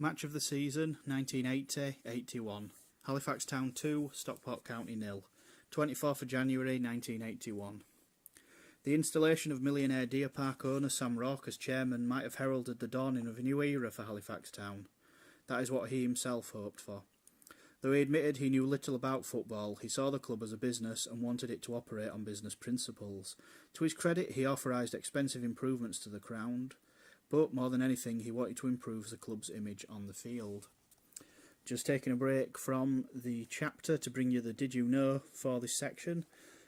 Match of the season, 1980-81. Halifax Town 2, Stockport County 0. 24th of January 1981. The installation of millionaire Deer Park owner Sam Rourke as chairman might have heralded the dawning of a new era for Halifax Town. That is what he himself hoped for. Though he admitted he knew little about football, he saw the club as a business and wanted it to operate on business principles. To his credit, he authorised expensive improvements to the ground, but more than anything, he wanted to improve the club's image on the field. Just taking a break from the chapter to bring you the Did You Know for this section.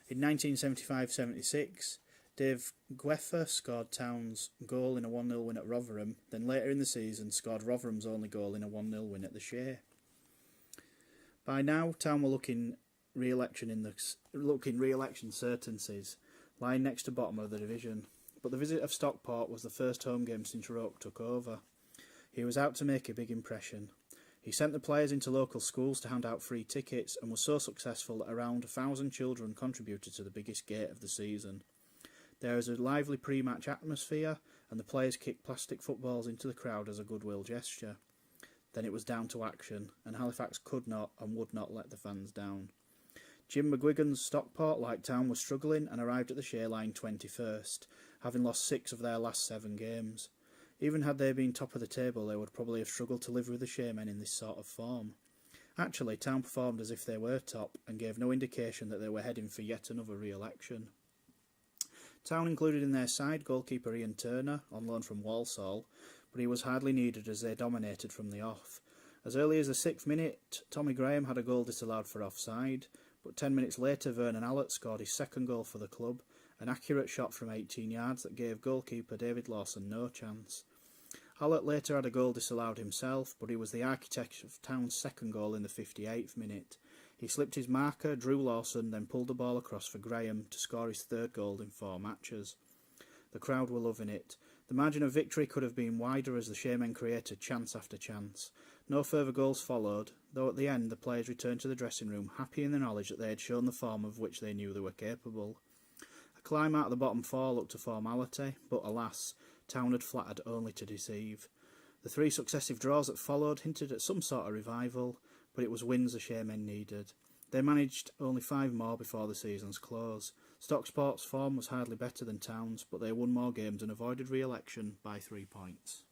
In 1975-76, Dave Gueffer scored Town's goal in a 1-0 win at Rotherham, then later in the season scored Rotherham's only goal in a 1-0 win at the Shay. By now, Town were looking re-election certainties, lying next to bottom of the division. But the visit of Stockport was the first home game since Rourke took over. He was out to make a big impression. He sent the players into local schools to hand out free tickets and was so successful that around 1,000 children contributed to the biggest gate of the season. There was a lively pre-match atmosphere and the players kicked plastic footballs into the crowd as a goodwill gesture. Then it was down to action, and Halifax could not and would not let the fans down. Jim McGuigan's Stockport, like Town, was struggling and arrived at the Shay line 21st, having lost 6 of their last 7 games. Even had they been top of the table, they would probably have struggled to live with the Shaymen in this sort of form. Actually, Town performed as if they were top and gave no indication that they were heading for yet another re-election. Town included in their side goalkeeper Ian Turner, on loan from Walsall, but he was hardly needed as they dominated from the off. As early as the 6th minute, Tommy Graham had a goal disallowed for offside, but 10 minutes later Vernon Allett scored his second goal for the club, an accurate shot from 18 yards that gave goalkeeper David Lawson no chance. Allett later had a goal disallowed himself, but he was the architect of Town's second goal in the 58th minute. He slipped his marker, Drew Lawson, then pulled the ball across for Graham to score his third goal in 4 matches. The crowd were loving it. The margin of victory could have been wider as the Shaymen created chance after chance. No further goals followed, though at the end the players returned to the dressing room happy in the knowledge that they had shown the form of which they knew they were capable. A climb out of the bottom 4 looked a formality, but alas, Town had flattered only to deceive. The 3 successive draws that followed hinted at some sort of revival, but it was wins the Shaymen needed. They managed only 5 more before the season's close. Stockport's form was hardly better than Town's, but they won more games and avoided re-election by 3 points.